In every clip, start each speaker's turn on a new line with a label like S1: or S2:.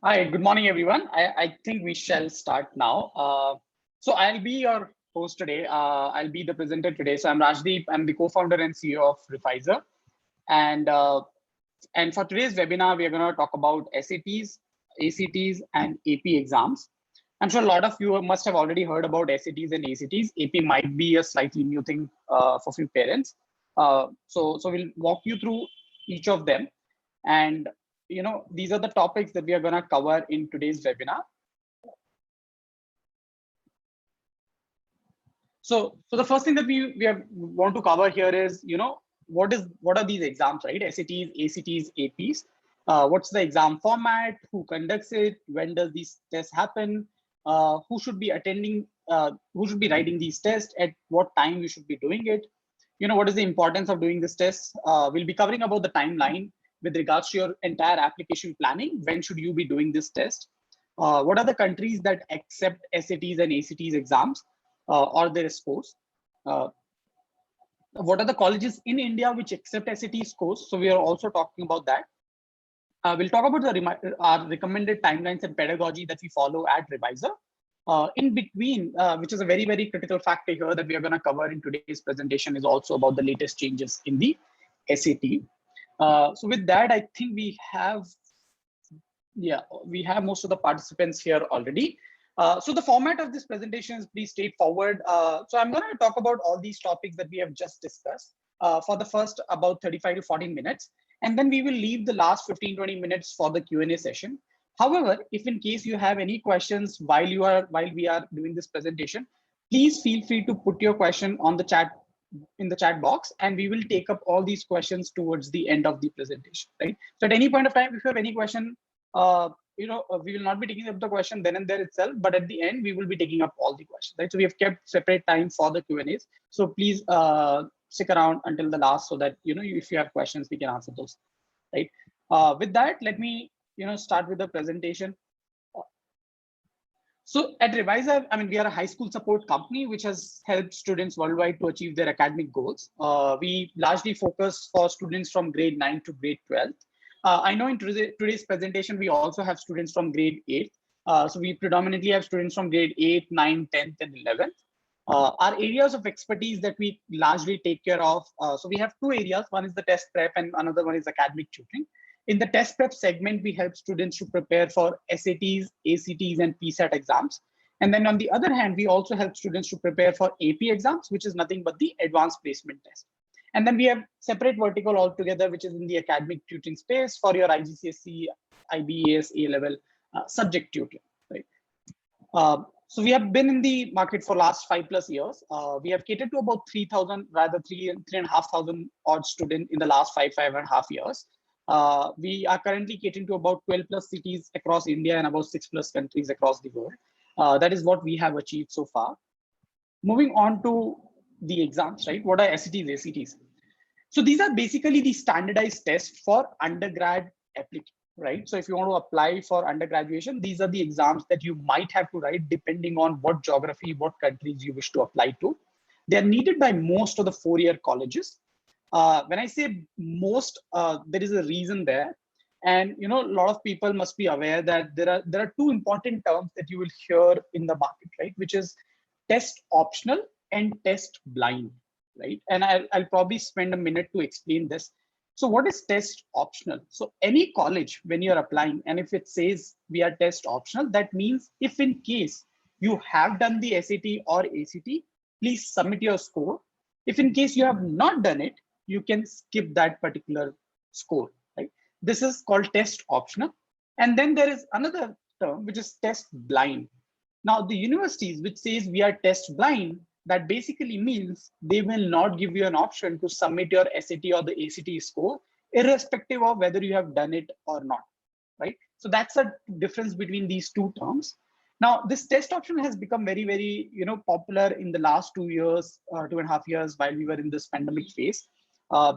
S1: Hi, good morning, everyone. I think we shall start now. So I'll be your host today. I'll be the presenter today. So I'm Rajdeep. I'm the co-founder and CEO of ReWiser. And for today's webinar, we are going to talk about SATs, ACTs, and AP exams. I'm sure a lot of you must have already heard about SATs and ACTs. AP might be a slightly new thing for few parents. So we'll walk you through each of them. And these are the topics that we are going to cover in today's webinar. So the first thing that we want to cover here is, what are these exams, right? SATs, ACTs, APs. What's the exam format? Who conducts it? When does these tests happen? Who should be attending? Who should be writing these tests? At what time we should be doing it? What is the importance of doing this test? We'll be covering about the timeline with regards to your entire application planning. When should you be doing this test? What are the countries that accept SATs and ACTs exams or their scores? What are the colleges in India which accept SAT scores? So we are also talking about that. We'll talk about our recommended timelines and pedagogy that we follow at ReWiser. In between, which is a very, very critical factor here that we are going to cover in today's presentation, is also about the latest changes in the SAT. So with that, I think we have most of the participants here already. So the format of this presentation is pretty straightforward. So I'm going to talk about all these topics that we have just discussed for the first about 35 to 40 minutes. And then we will leave the last 15-20 minutes for the Q&A session. However, if in case you have any questions while we are doing this presentation, please feel free to put your question on the chat in the chat box, and we will take up all these questions towards the end of the presentation, right? So at any point of time, if you have any question, we will not be taking up the question then and there itself, but at the end, we will be taking up all the questions, right? So we have kept separate time for the Q&As. So please stick around until the last so that, if you have questions, we can answer those, right? With that, let me, start with the presentation. So at ReWiser, we are a high school support company which has helped students worldwide to achieve their academic goals. We largely focus for students from grade 9 to grade 12. I know in today's presentation, we also have students from grade 8. So we predominantly have students from grade 8, 9, 10th, and 11th. Our areas of expertise that we largely take care of. So we have two areas. One is the test prep and another one is academic tutoring. In the test prep segment, we help students to prepare for SATs, ACTs, and PSAT exams. And then on the other hand, we also help students to prepare for AP exams, which is nothing but the advanced placement test. And then we have separate vertical altogether, which is in the academic tutoring space for your IGCSE, IBAS, A-level subject tutoring, right? So we have been in the market for last 5+ years. We have catered to about 3,000, rather 3,500 odd students in the last 5.5 years. We are currently catering to about 12+ cities across India and about 6+ countries across the world. That is what we have achieved so far. Moving on to the exams, right? What are SATs, ACTs? So these are basically the standardized tests for undergrad applicants, right? So if you want to apply for undergraduation, these are the exams that you might have to write depending on what geography, what countries you wish to apply to. They are needed by most of the 4-year colleges. When I say most, there is a reason there. And a lot of people must be aware that there are two important terms that you will hear in the market, right? Which is test optional and test blind, right? And I'll probably spend a minute to explain this. So what is test optional? So any college, when you're applying, and if it says we are test optional, that means if in case you have done the SAT or ACT, please submit your score. If in case you have not done it, you can skip that particular score, right? This is called test optional. And then there is another term, which is test blind. Now, the universities which says we are test blind, that basically means they will not give you an option to submit your SAT or the ACT score, irrespective of whether you have done it or not, right? So that's a difference between these two terms. Now, this test option has become very, very, popular in the last 2 years, 2.5 years while we were in this pandemic phase,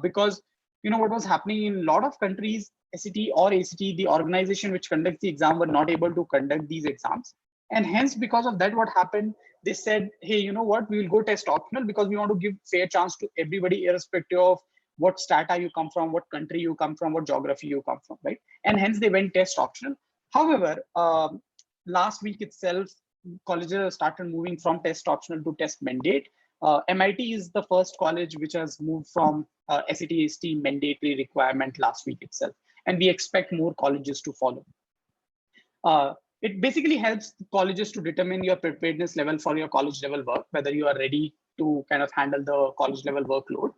S1: because, what was happening in a lot of countries, SAT or ACT, the organization which conducts the exam were not able to conduct these exams. And hence, because of that, what happened, they said, hey, you know what, we will go test optional because we want to give fair chance to everybody, irrespective of what strata you come from, what country you come from, what geography you come from, right? And hence they went test optional. However, last week itself, colleges started moving from test optional to test mandate. MIT is the first college which has moved from SAT mandatory requirement last week itself, and we expect more colleges to follow. It basically helps colleges to determine your preparedness level for your college level work, whether you are ready to kind of handle the college level workload.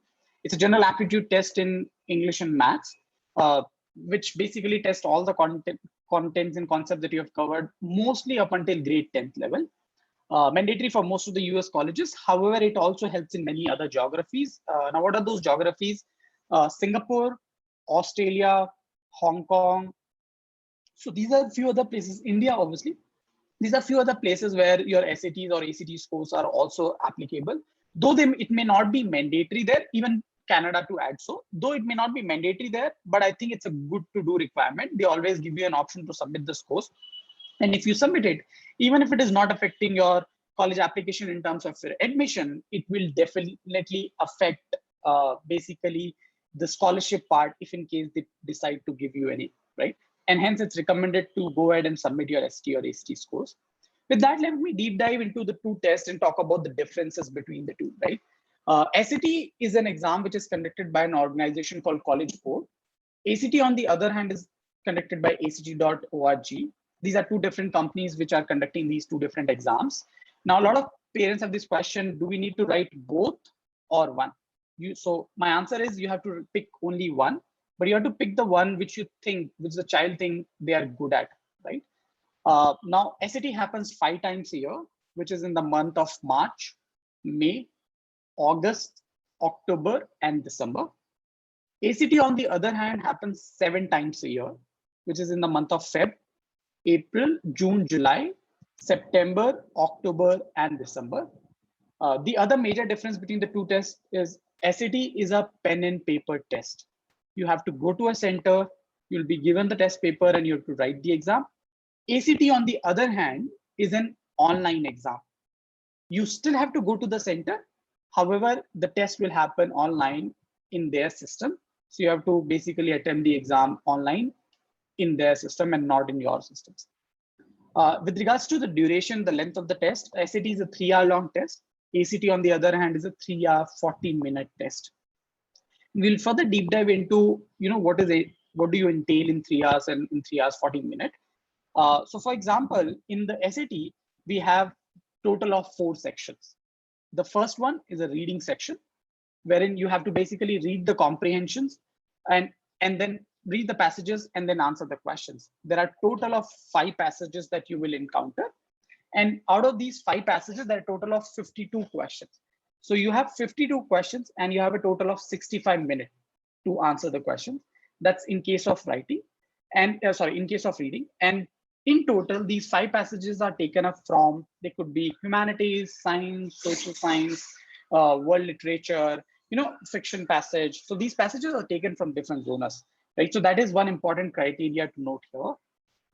S1: It's a general aptitude test in English and maths, which basically tests all the contents and concepts that you have covered, mostly up until grade 10th level. Mandatory for most of the US colleges. However, it also helps in many other geographies. Now, what are those geographies? Singapore, Australia, Hong Kong. So these are a few other places. India, obviously. These are a few other places where your SATs or ACT scores are also applicable. Though it may not be mandatory there, even Canada to add so, though it may not be mandatory there, but I think it's a good to do requirement. They always give you an option to submit the scores. And if you submit it, even if it is not affecting your college application in terms of your admission, it will definitely affect basically the scholarship part if in case they decide to give you any, right? And hence it's recommended to go ahead and submit your ST or ACT scores. With that, let me deep dive into the two tests and talk about the differences between the two, right? SAT is an exam which is conducted by an organization called College Board. ACT, on the other hand, is conducted by act.org. These are two different companies which are conducting these two different exams. Now, a lot of parents have this question, do we need to write both or one? So my answer is you have to pick only one, but you have to pick the one which you think, which the child think they are good at, right? Now, SAT happens 5 times a year, which is in the month of March, May, August, October, and December. ACT, on the other hand, happens 7 times a year, which is in the month of Feb, April, June, July, September, October, and December. The other major difference between the two tests is SAT is a pen and paper test. You have to go to a center, you'll be given the test paper and you have to write the exam. ACT, on the other hand, is an online exam. You still have to go to the center. However, the test will happen online in their system. So you have to basically attempt the exam online in their system and not in your systems. With regards to the duration, the length of the test, SAT is a 3-hour long test. ACT, on the other hand, is a 3-hour, 40-minute test. We'll further deep dive into, what do you entail in 3 hours and in 3 hours, 40 minutes. So for example, in the SAT, we have total of 4 sections. The first one is a reading section, wherein you have to basically read the comprehensions and then read the passages and then answer the questions. There are total of 5 passages that you will encounter. And out of these 5 passages, there are a total of 52 questions. So you have 52 questions and you have a total of 65 minutes to answer the questions. That's in case of writing and in case of reading. And in total, these 5 passages are taken up from, they could be humanities, science, social science, world literature, fiction passage. So these passages are taken from different genres, right? So that is one important criteria to note here.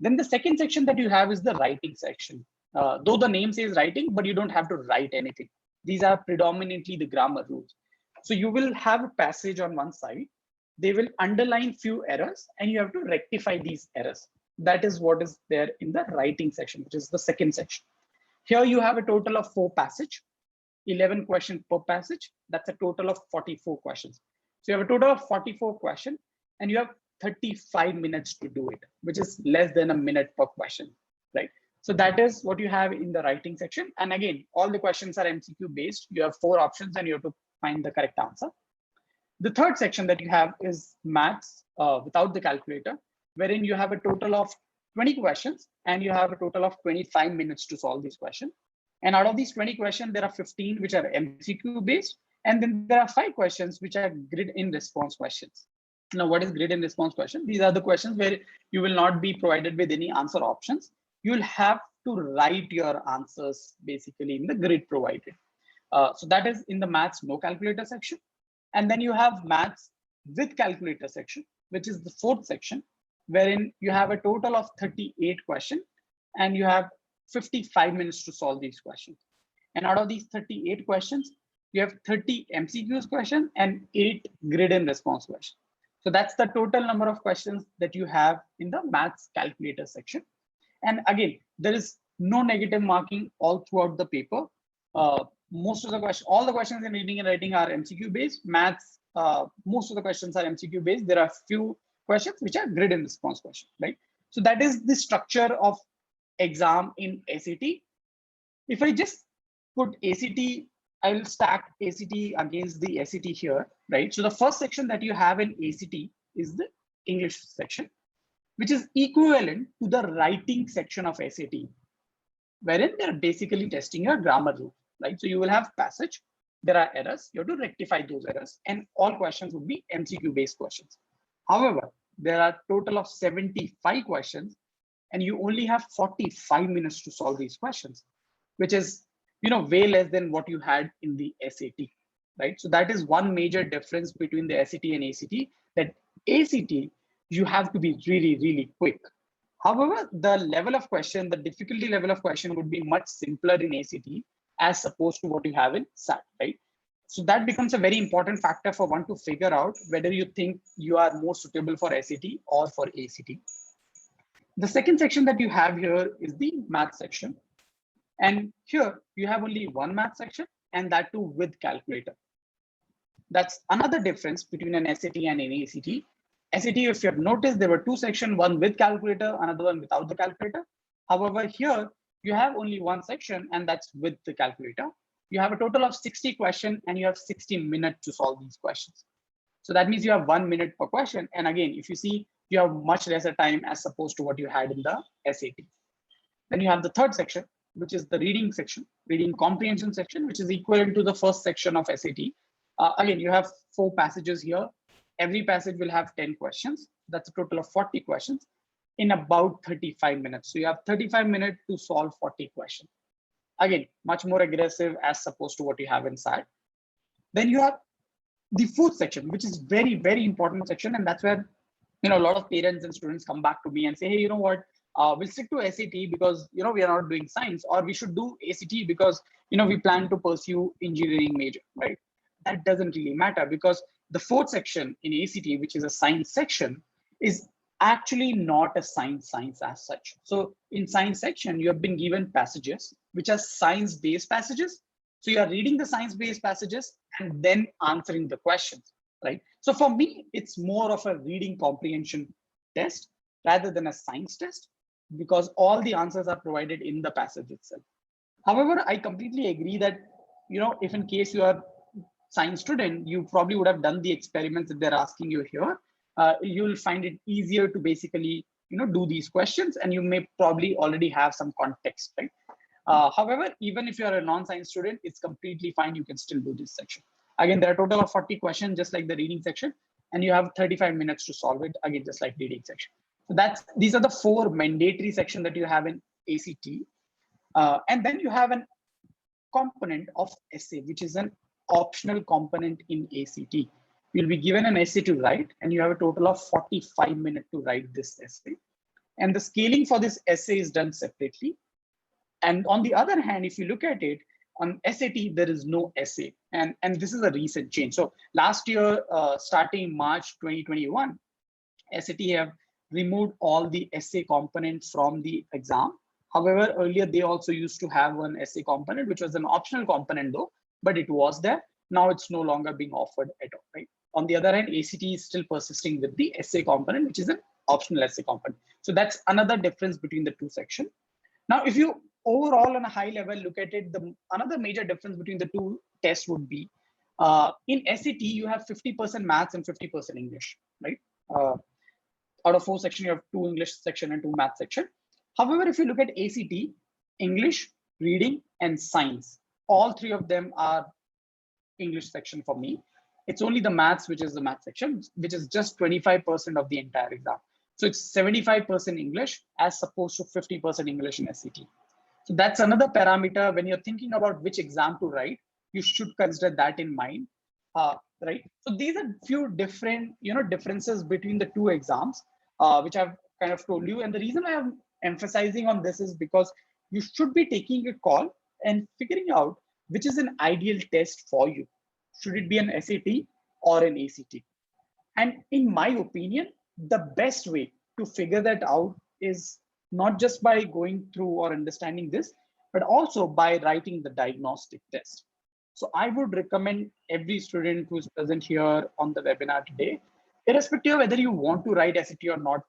S1: Then the second section that you have is the writing section. Though the name says writing, but you don't have to write anything. These are predominantly the grammar rules. So you will have a passage on one side. They will underline few errors and you have to rectify these errors. That is what is there in the writing section, which is the second section. Here you have a total of 4 passages, 11 questions per passage. That's a total of 44 questions. So you have a total of 44 questions and you have 35 minutes to do it, which is less than a minute per question, right? So that is what you have in the writing section. And again, all the questions are MCQ based. You have 4 options and you have to find the correct answer. The third section that you have is maths without the calculator, wherein you have a total of 20 questions and you have a total of 25 minutes to solve these questions. And out of these 20 questions, there are 15 which are MCQ based. And then there are 5 questions which are grid in response questions. Now, what is grid in response question? These are the questions where you will not be provided with any answer options. You'll have to write your answers basically in the grid provided. So that is in the maths no calculator section. And then you have maths with calculator section, which is the 4th section, wherein you have a total of 38 questions and you have 55 minutes to solve these questions. And out of these 38 questions, you have 30 MCQs question and 8 grid and response questions. So that's the total number of questions that you have in the maths calculator section. And again, there is no negative marking all throughout the paper. Most of the questions, all the questions in reading and writing are MCQ based. Maths, most of the questions are MCQ based. There are few questions which are grid and response questions, right? So that is the structure of exam in ACT. If I just put ACT, I will stack ACT against the SAT here, right? So the first section that you have in ACT is the English section, which is equivalent to the writing section of SAT, wherein they're basically testing your grammar rule, right? So you will have passage, there are errors, you have to rectify those errors, and all questions would be MCQ based questions. However, there are total of 75 questions, and you only have 45 minutes to solve these questions, which is way less than what you had in the SAT, right? So that is one major difference between the SAT and ACT, that ACT, you have to be really, really quick. However, the level of question, the difficulty level of question would be much simpler in ACT as opposed to what you have in SAT, right? So that becomes a very important factor for one to figure out whether you think you are more suitable for SAT or for ACT. The second section that you have here is the math section. And here you have only one math section, and that too with calculator. That's another difference between an SAT and an ACT. SAT, if you have noticed, there were two sections, one with calculator, another one without the calculator. However, here you have only one section, and that's with the calculator. You have a total of 60 questions, and you have 60 minutes to solve these questions. So that means you have 1 minute per question. And again, if you see, you have much lesser time as opposed to what you had in the SAT. Then you have the third section, which is the reading section, reading comprehension section, which is equivalent to the first section of SAT. Again, you have 4 passages here. Every passage will have 10 questions. That's a total of 40 questions in about 35 minutes. So you have 35 minutes to solve 40 questions. Again, much more aggressive as opposed to what you have in SAT. Then you have the fourth section, which is very, very important section. And that's where a lot of parents and students come back to me and say, hey, you know what? We'll stick to SAT because we are not doing science, or we should do ACT because we plan to pursue engineering major, right? That doesn't really matter, because the fourth section in ACT, which is a science section, is actually not a science as such. So in science section, you have been given passages which are science-based passages. So you are reading the science-based passages and then answering the questions, right? So for me, it's more of a reading comprehension test rather than a science test, because all the answers are provided in the passage itself. However, I completely agree that, if in case you are science student, you probably would have done the experiments that they're asking you here. You'll find it easier to basically, do these questions, and you may probably already have some context, right? However, even if you are a non-science student, it's completely fine. You can still do this section. Again, there are a total of 40 questions, just like the reading section, and you have 35 minutes to solve it, again, just like reading section. So these are the 4 mandatory sections that you have in ACT. And then you have an component of essay, which is an optional component in ACT. You'll be given an essay to write, and you have a total of 45 minutes to write this essay. And the scaling for this essay is done separately. And on the other hand, if you look at it, on SAT, there is no essay. And this is a recent change. So last year, starting March 2021, SAT have removed all the essay components from the exam. However, earlier they also used to have one essay component, which was an optional component though, but it was there. Now it's no longer being offered at all, right? On the other hand, ACT is still persisting with the essay component, which is an optional essay component. So that's another difference between the two sections. Now, if you overall on a high level look at it, another major difference between the two tests would be in SAT, you have 50% maths and 50% English, right? Out of 4 sections, you have 2 English section and 2 math section. However, if you look at ACT, English, reading, and science, all 3 of them are English section for me. It's only the maths, which is the math section, which is just 25% of the entire exam. So it's 75% English as opposed to 50% English in SAT. So that's another parameter when you're thinking about which exam to write, you should consider that in mind, right? So these are few different, differences between the 2 exams, which I've kind of told you. And the reason I am emphasizing on this is because you should be taking a call and figuring out which is an ideal test for you. Should it be an SAT or an ACT? And in my opinion, the best way to figure that out is not just by going through or understanding this, but also by writing the diagnostic test. So I would recommend every student who's present here on the webinar today, irrespective of whether you want to write SAT or not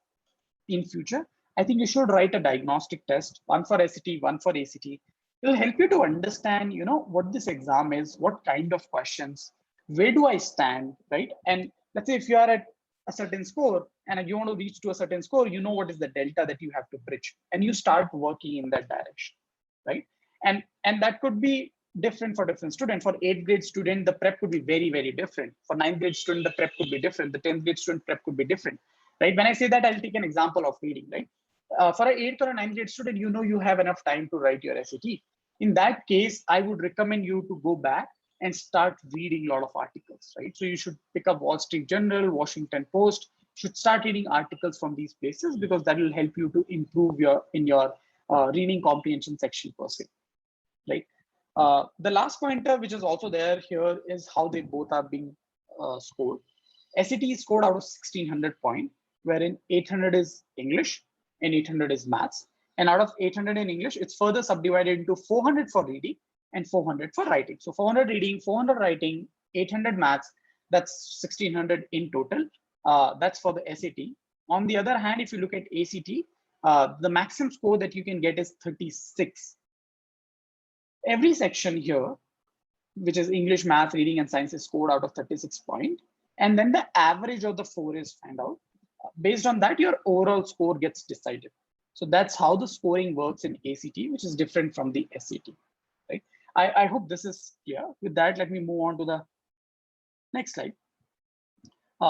S1: in future, I think you should write a diagnostic test, one for SAT, one for ACT. It'll help you to understand, what this exam is, what kind of questions, where do I stand, right? And let's say if you are at a certain score and you want to reach to a certain score, you know what is the delta that you have to bridge, and you start working in that direction, right? And that could be different for different students. For 8th grade student, the prep could be very, very different. For 9th grade student, the prep could be different. The 10th grade student prep could be different, right? When I say that, I'll take an example of reading, right? For an 8th or a 9th grade student, you have enough time to write your SAT. In that case, I would recommend you to go back and start reading a lot of articles, right? So you should pick up Wall Street Journal, Washington Post, should start reading articles from these places, because that will help you to improve your reading comprehension section per se, right? The last pointer, which is also there here, is how they both are being scored. SAT is scored out of 1600 point, wherein 800 is English and 800 is maths. And out of 800 in English, it's further subdivided into 400 for reading and 400 for writing. So 400 reading, 400 writing, 800 maths, that's 1600 in total. That's for the SAT. On the other hand, if you look at ACT, the maximum score that you can get is 36. Every section here, which is English, math, reading, and science, is scored out of 36 points. And then the average of the 4 is found out. Based on that, your overall score gets decided. So that's how the scoring works in ACT, which is different from the SAT, right? I hope this is clear. With that, let me move on to the next slide,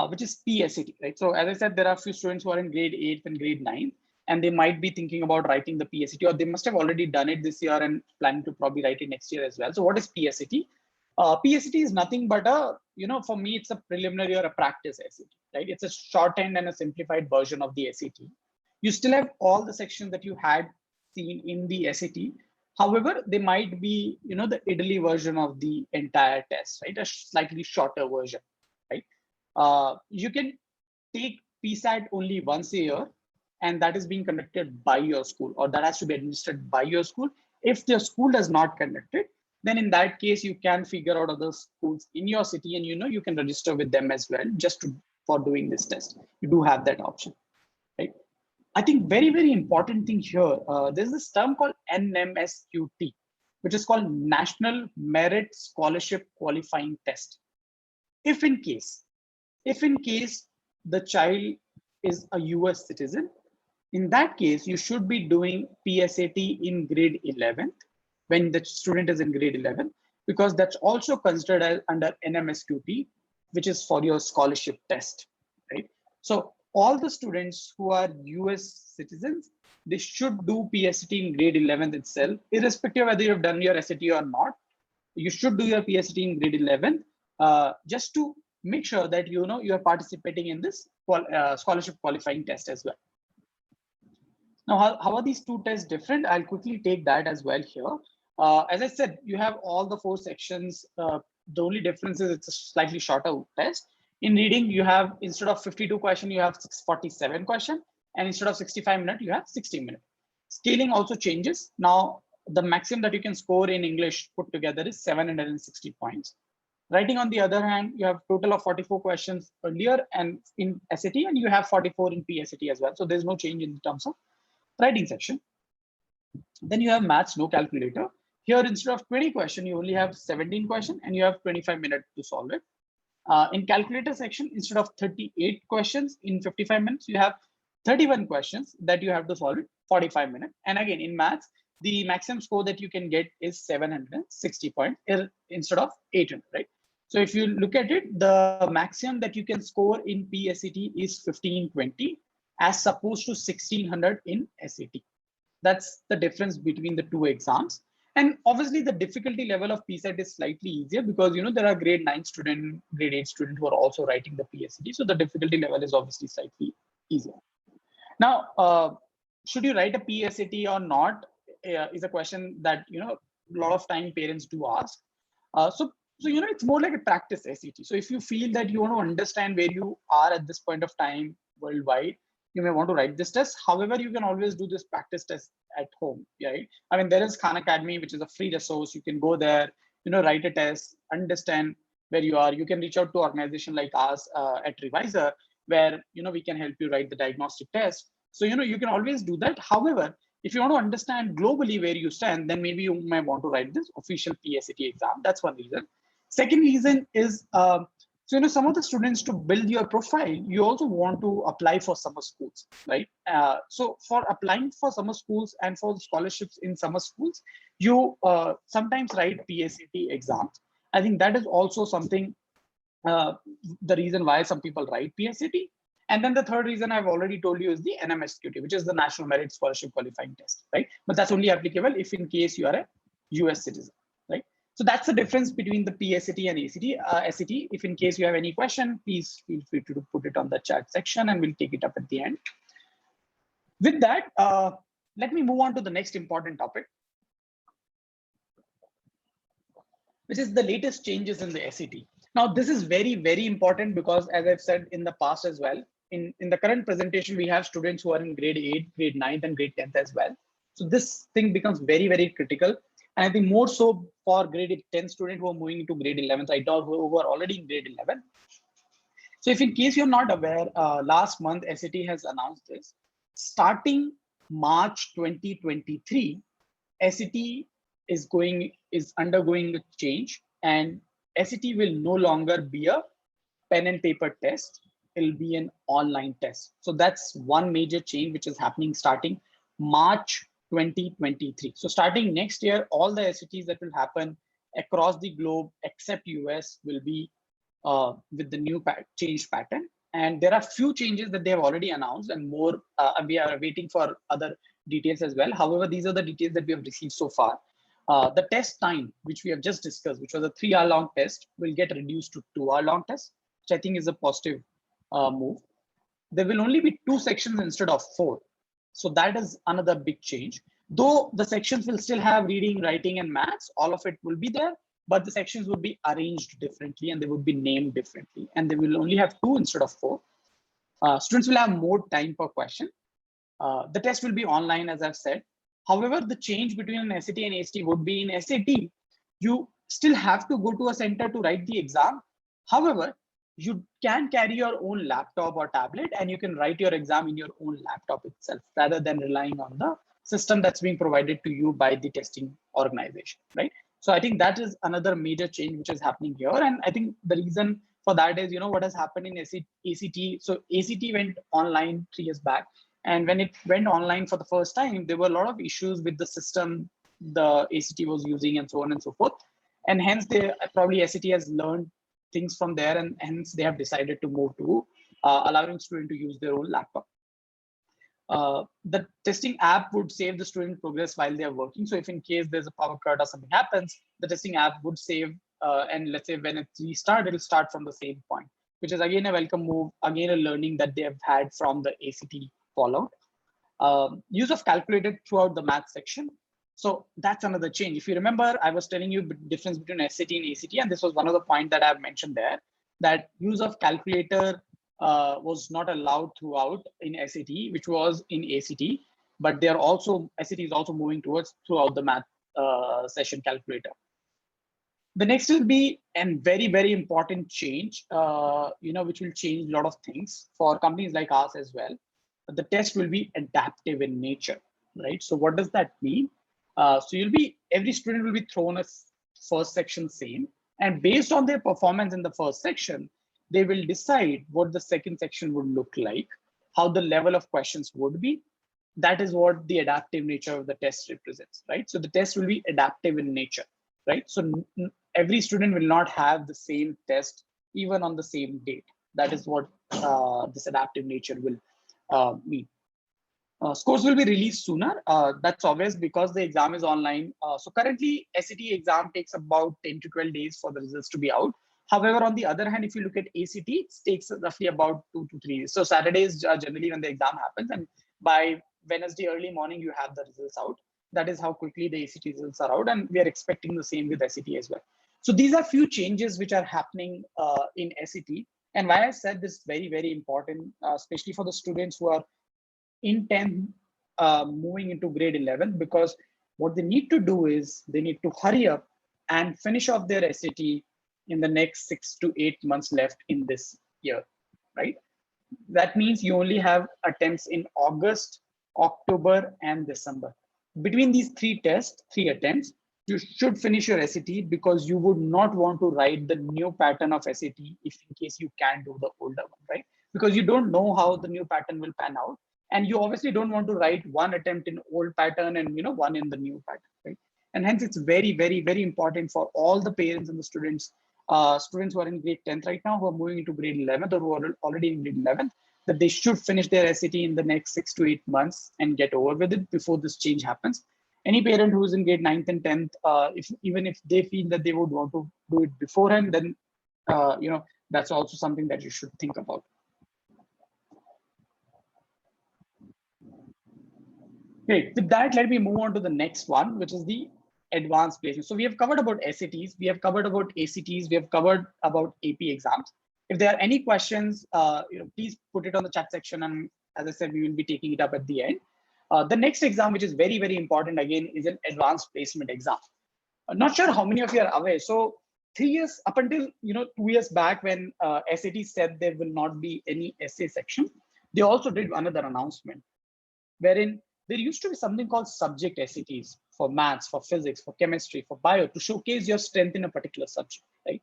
S1: which is PSAT, right? So as I said, there are a few students who are in grade 8 and grade 9, and they might be thinking about writing the PSAT, or they must have already done it this year and planning to probably write it next year as well. So what is PSAT? PSAT is nothing but for me, it's a preliminary or a practice SAT, right? It's a shortened and a simplified version of the SAT. You still have all the sections that you had seen in the SAT. However, they might be, the Italy version of the entire test, right? A slightly shorter version, right? You can take PSAT only once a year, and that is being conducted by your school, or that has to be administered by your school. If your school does not conduct it, then in that case, you can figure out other schools in your city, and you can register with them as well, just for doing this test. You do have that option, right? I think very, very important thing here, there's this term called NMSQT, which is called National Merit Scholarship Qualifying Test. If in case the child is a US citizen, in that case, you should be doing PSAT in grade 11, when the student is in grade 11, because that's also considered as under NMSQT, which is for your scholarship test, right? So all the students who are US citizens, they should do PSAT in grade 11 itself, irrespective of whether you've done your SAT or not. You should do your PSAT in grade 11, just to make sure that you are participating in this scholarship qualifying test as well. Now, how are these two tests different? I'll quickly take that as well here. As I said, you have all the 4 sections. The only difference is it's a slightly shorter test. In reading, you have, instead of 52 questions, you have 47 questions. And instead of 65 minutes, you have 60 minutes. Scaling also changes. Now, the maximum that you can score in English put together is 760 points. Writing, on the other hand, you have total of 44 questions earlier and in SAT, and you have 44 in PSAT as well. So there's no change in terms of writing section. Then you have maths, no calculator. Here, instead of 20 questions, you only have 17 questions, and you have 25 minutes to solve it. In calculator section, instead of 38 questions in 55 minutes, you have 31 questions that you have to solve in 45 minutes. And again, in maths, the maximum score that you can get is 760 points instead of 800, right? So if you look at it, the maximum that you can score in PSAT is 1520, as opposed to 1600 in SAT. That's the difference between the two exams. And obviously the difficulty level of PSAT is slightly easier, because there are grade 9 student, grade 8 student who are also writing the PSAT. So the difficulty level is obviously slightly easier. Now, should you write a PSAT or not is a question that a lot of time parents do ask. So So, it's more like a practice SET. So if you feel that you want to understand where you are at this point of time worldwide, you may want to write this test. However, you can always do this practice test at home, right? I mean, there is Khan Academy, which is a free resource. You can go there, write a test, understand where you are. You can reach out to organization like us at ReWiser, where, we can help you write the diagnostic test. So, you can always do that. However, if you want to understand globally where you stand, then maybe you might want to write this official PSAT exam. That's one reason. Second reason is, so some of the students, to build your profile, you also want to apply for summer schools, right? So for applying for summer schools and for scholarships in summer schools, you sometimes write PSAT exams. I think that is also something, the reason why some people write PSAT. And then the third reason I've already told you is the NMSQT, which is the National Merit Scholarship Qualifying Test, right? But that's only applicable if in case you are a US citizen, right? So that's the difference between the PSAT and SAT. If in case you have any question, please feel free to put it on the chat section and we'll take it up at the end. With that, let me move on to the next important topic, which is the latest changes in the SAT. Now, this is very, very important because, as I've said in the past as well, in the current presentation, we have students who are in grade 8, grade 9, and grade 10th as well. So this thing becomes very, very critical. And I think more so for grade 10 students who are moving into grade 11th right now, who are already in grade 11. So if in case you're not aware, last month SAT has announced this. Starting March 2023, SAT is undergoing a change, and SAT will no longer be a pen and paper test. It'll be an online test. So that's one major change which is happening starting March 2023. So starting next year, all the SATs that will happen across the globe except US will be with the new changed pattern. And there are few changes that they have already announced, and more we are waiting for other details as well. However, these are the details that we have received so far. The test time, which we have just discussed, which was a 3-hour long test, will get reduced to 2-hour long test, which I think is a positive move. There will only be 2 sections instead of 4. So that is another big change. Though the sections will still have reading, writing, and maths, all of it will be there, but the sections would be arranged differently and they would be named differently. And they will only have 2 instead of 4. Students will have more time per question. The test will be online, as I've said. However, the change between an SAT and AST would be in SAT, you still have to go to a center to write the exam. However, you can carry your own laptop or tablet and you can write your exam in your own laptop itself, rather than relying on the system that's being provided to you by the testing organization, right? So I think that is another major change which is happening here. And I think the reason for that is, what has happened in ACT. So ACT went online 3 years back. And when it went online for the first time, there were a lot of issues with the system the ACT was using and so on and so forth. And hence, probably ACT has learned things from there, and hence they have decided to move to allowing students to use their own laptop. The testing app would save the student progress while they are working. So if in case there's a power cut or something happens, the testing app would save, and let's say when it's restarted, it'll start from the same point, which is again a welcome move, again a learning that they have had from the ACT fallout. Use of calculator throughout the math section. So that's another change. If you remember, I was telling you the difference between SAT and ACT, and this was one of the points that I've mentioned there, that use of calculator was not allowed throughout in SAT, which was in ACT, but they are also, SAT is also moving towards throughout the math session calculator. The next will be a very, very important change, which will change a lot of things for companies like us as well. The test will be adaptive in nature, right? So what does that mean? So every student will be thrown a first section same, and based on their performance in the first section, they will decide what the second section would look like, how the level of questions would be. That is what the adaptive nature of the test represents, right? So the test will be adaptive in nature, right? So every student will not have the same test even on the same date. That is what this adaptive nature will mean. Scores will be released sooner. That's obvious because the exam is online. So currently, SAT exam takes about 10 to 12 days for the results to be out. However, on the other hand, if you look at ACT, it takes roughly about 2 to 3 days. So Saturdays are generally when the exam happens, and by Wednesday early morning, you have the results out. That is how quickly the ACT results are out, and we are expecting the same with SAT as well. So these are few changes which are happening in SET. And why I said this very, very important, especially for the students who are in 10th moving into grade 11, because what they need to do is they need to hurry up and finish off their SAT in the next 6 to 8 months left in this year, right? That means you only have attempts in August, October, and December. Between these three attempts, you should finish your SAT, because you would not want to write the new pattern of SAT if in case you can't do the older one, right? Because you don't know how the new pattern will pan out. And you obviously don't want to write one attempt in old pattern and one in the new pattern, right? And hence it's very, very, very important for all the parents and the students who are in grade 10th right now, who are moving into grade 11th, or who are already in grade 11th, that they should finish their SAT in the next 6 to 8 months and get over with it before this change happens. Any parent who is in grade 9th and 10th, even if they feel that they would want to do it beforehand, then that's also something that you should think about. Great. With that, let me move on to the next one, which is the advanced placement. So we have covered about SATs, we have covered about ACTs, we have covered about AP exams. If there are any questions, please put it on the chat section, and as I said, we will be taking it up at the end. The next exam, which is very, very important again, is an advanced placement exam. I'm not sure how many of you are aware. So 3 years up until 2 years back, when SAT said there will not be any essay section, they also did another announcement, wherein there used to be something called subject SATs for maths, for physics, for chemistry, for bio, to showcase your strength in a particular subject, right?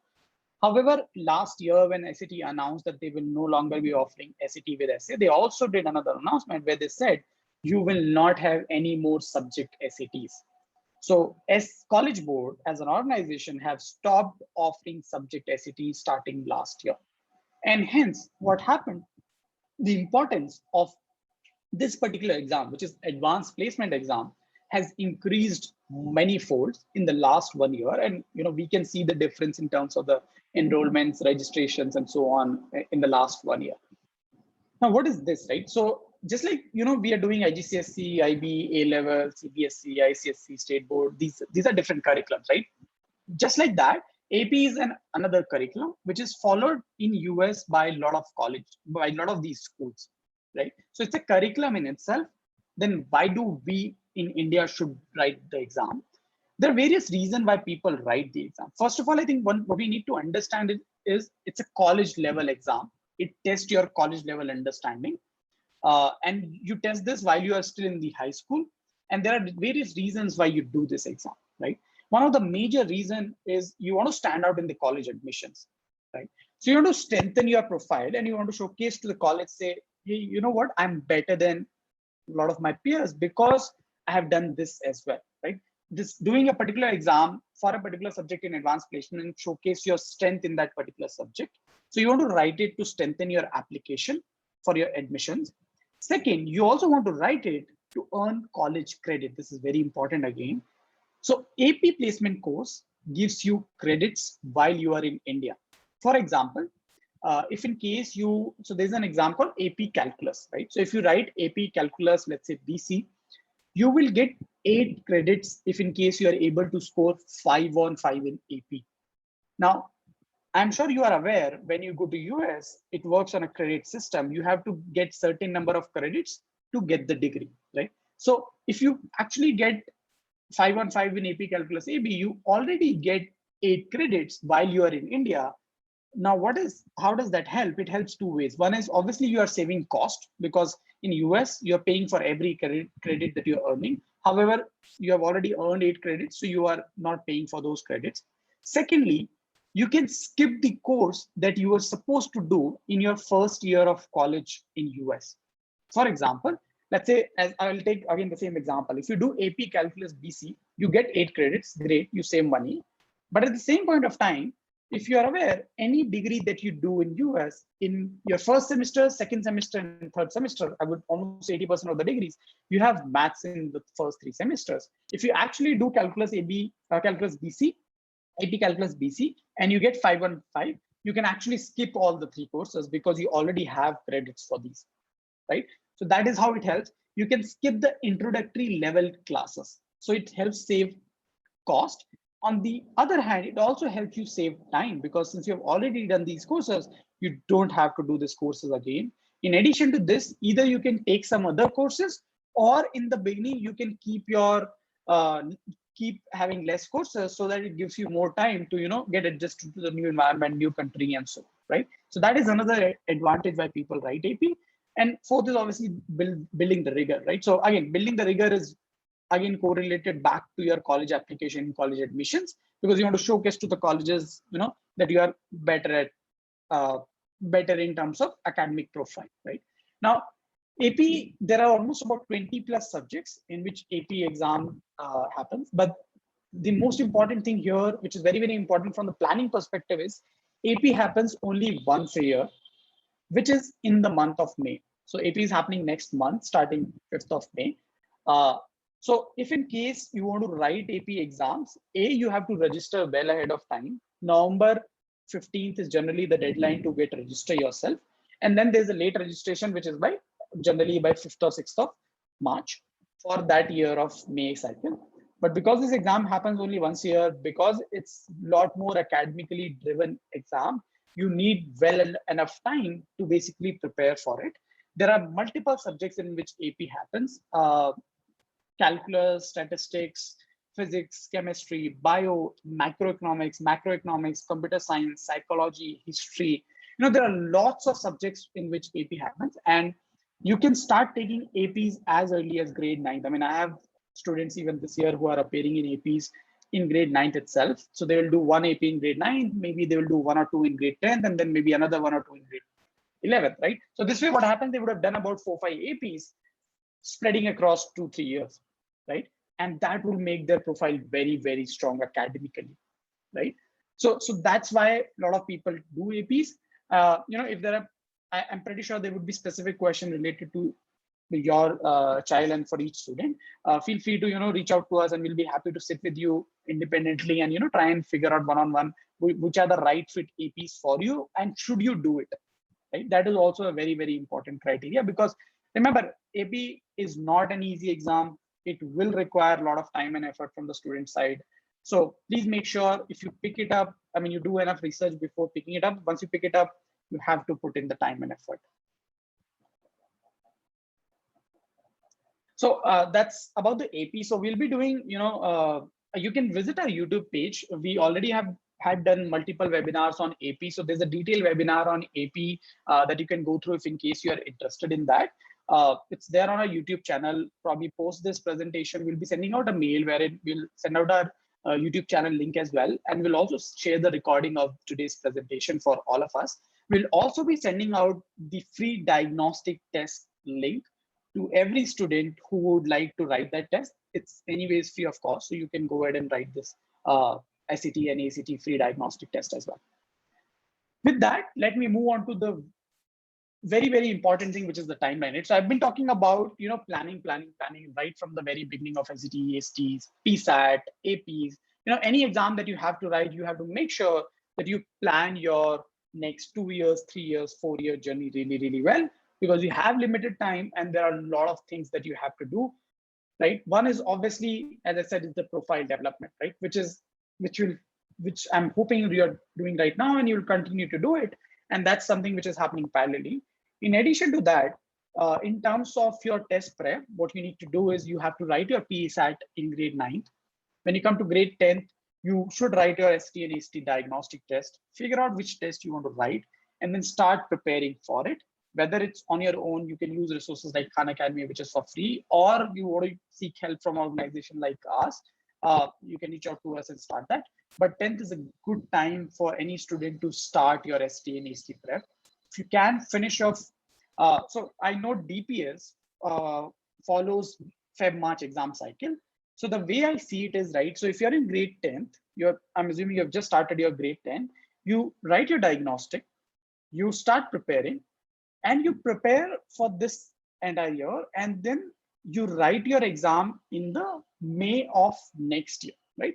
S1: However, last year when SAT announced that they will no longer be offering SAT with essay, they also did another announcement where they said you will not have any more subject SATs. So as College Board, as an organization, have stopped offering subject SATs starting last year. And hence, what happened, the importance of this particular exam, which is advanced placement exam, has increased many folds in the last 1 year. And we can see the difference in terms of the enrollments, registrations, and so on in the last 1 year. Now, what is this, right? So just like we are doing IGCSE, IB, A level, CBSE, ICSE, State Board, these are different curriculums, right? Just like that, AP is another curriculum which is followed in US by a lot of these schools, right? So it's a curriculum in itself. Then why do we in India should write the exam? There are various reasons why people write the exam. First of all, I think what we need to understand is it's a college level exam. It tests your college level understanding. And you test this while you are still in the high school. And there are various reasons why you do this exam, right? One of the major reason is you want to stand out in the college admissions, right? So you want to strengthen your profile, and you want to showcase to the college, say, hey, you know what, I'm better than a lot of my peers because I have done this as well, right? This doing a particular exam for a particular subject in advanced placement and showcase your strength in that particular subject. So you want to write it to strengthen your application for your admissions. Second, you also want to write it to earn college credit. This is very important again. So AP placement course gives you credits while you are in India. For example, if in case so there's an exam called AP calculus, right? So if you write AP calculus, let's say BC, you will get 8 credits if in case you are able to score 5 on 5 in AP. Now, I'm sure you are aware when you go to US, it works on a credit system. You have to get certain number of credits to get the degree, right? So if you actually get 5 on 5 in AP calculus AB, you already get 8 credits while you are in India. Now, how does that help? It helps two ways. One is obviously you are saving cost, because in US, you're paying for every credit that you're earning. However, you have already earned 8 credits, so you are not paying for those credits. Secondly, you can skip the course that you were supposed to do in your first year of college in US. For example, let's say, as I will take again the same example. If you do AP calculus BC, you get 8 credits, great, you save money. But at the same point of time, if you are aware, any degree that you do in US in your first semester, second semester, and third semester, I would almost 80% of the degrees, you have maths in the first 3 semesters. If you actually do calculus calculus BC, AP calculus BC, and you get 5 on 5, you can actually skip all the 3 courses because you already have credits for these, right? So that is how it helps. You can skip the introductory level classes. So it helps save cost. On the other hand, it also helps you save time because since you have already done these courses, you don't have to do these courses again. In addition to this, either you can take some other courses, or in the beginning you can uh, keep having less courses so that it gives you more time to get adjusted to the new environment, new country, and so right. So that is another advantage why people write AP. And fourth is obviously building the rigor, right? So again, building the rigor is again correlated back to your college application, college admissions, because you want to showcase to the colleges that you are uh, better in terms of academic profile, right? Now AP, there are almost about 20 plus subjects in which AP exam happens, but the most important thing here, which is very, very important from the planning perspective, is AP happens only once a year, which is in the month of May. So AP is happening next month, starting 5th of May. Uh, so if in case you want to write AP exams, you have to register well ahead of time. November 15th is generally the deadline to get register yourself. And then there's a late registration, which is generally by 5th or 6th of March for that year of May cycle. But because this exam happens only once a year, because it's a lot more academically driven exam, you need well enough time to basically prepare for it. There are multiple subjects in which AP happens: calculus, statistics, physics, chemistry, bio, macroeconomics, computer science, psychology, history. There are lots of subjects in which AP happens, and you can start taking APs as early as grade 9th. I mean, I have students even this year who are appearing in APs in grade 9th itself. So they will do one AP in grade 9, maybe they will do one or two in grade 10th, and then maybe another one or two in grade 11th, right? So this way, what happens, they would have done about 4-5 APs spreading across 2-3 years, right? And that will make their profile very, very strong academically, right? So that's why a lot of people do APs. If there are, I'm pretty sure there would be specific question related to your child and for each student. Feel free to reach out to us, and we'll be happy to sit with you independently and try and figure out one-on-one which are the right fit APs for you, and should you do it, right? That is also a very, very important criteria, because remember, AP is not an easy exam. It will require a lot of time and effort from the student side. So please make sure if you pick it up, I mean, you do enough research before picking it up. Once you pick it up, you have to put in the time and effort. So that's about the AP. So we'll be doing, you can visit our YouTube page. We already had done multiple webinars on AP. So there's a detailed webinar on AP that you can go through if in case you are interested in that. It's there on our YouTube channel. Probably post this presentation, we'll be sending out a mail where we'll send out our YouTube channel link as well. And we'll also share the recording of today's presentation for all of us. We'll also be sending out the free diagnostic test link to every student who would like to write that test. It's anyways free of cost. So you can go ahead and write this SAT and ACT free diagnostic test as well. With that, let me move on to the very, very important thing, which is the timeline. So I've been talking about, planning right from the very beginning of SAT, ASTs, PSAT, APs, any exam that you have to write, you have to make sure that you plan your next 2 years, 3 years, 4-year journey really, really well, because you have limited time and there are a lot of things that you have to do, right? One is obviously, as I said, is the profile development, right? Which I'm hoping you're doing right now, and you'll continue to do it. And that's something which is happening parallelly. In addition to that, in terms of your test prep, what you need to do is you have to write your PSAT in grade 9th. When you come to grade 10th, you should write your ST and AST diagnostic test, figure out which test you want to write, and then start preparing for it. Whether it's on your own, you can use resources like Khan Academy, which is for free, or you want to seek help from an organization like us, you can reach out to us and start that. But 10th is a good time for any student to start your ST and AST prep. If you can finish off, so I know DPS follows Feb-March exam cycle. So the way I see it is, right, so if you're in grade 10th, I'm assuming you've just started your grade 10, you write your diagnostic, you start preparing, and you prepare for this entire year, and then you write your exam in the May of next year, right?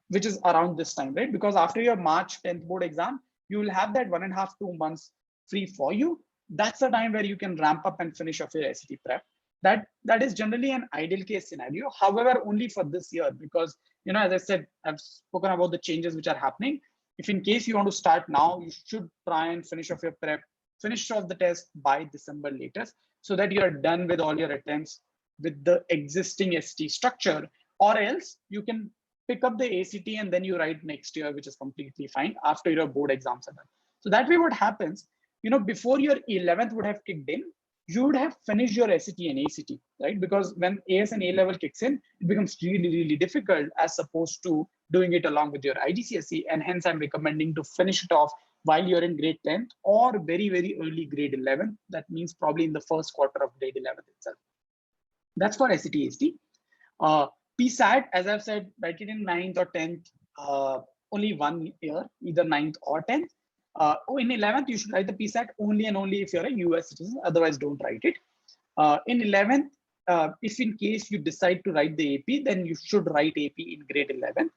S1: Which is around this time, right? Because after your March 10th board exam, you will have that 1.5-2 months free for you. That's the time where you can ramp up and finish off your SAT prep. That is generally an ideal case scenario. However, only for this year, because as I said, I've spoken about the changes which are happening. If in case you want to start now, you should try and finish off your prep, finish off the test by December latest, so that you are done with all your attempts with the existing ST structure, or else you can pick up the ACT and then you write next year, which is completely fine after your board exams are done. So that way what happens, before your 11th would have kicked in, you would have finished your SAT and ACT, right? Because when AS and A level kicks in, it becomes really, really difficult as opposed to doing it along with your IGCSE. And hence I'm recommending to finish it off while you're in grade 10th or very, very early grade 11. That means probably in the first quarter of grade 11 itself. That's for SAT, ACT. PSAT, as I've said, write it in 9th or 10th, only 1 year, either 9th or 10th. In 11th, you should write the PSAT only and only if you're a US citizen, otherwise don't write it. In 11th, if in case you decide to write the AP, then you should write AP in grade 11.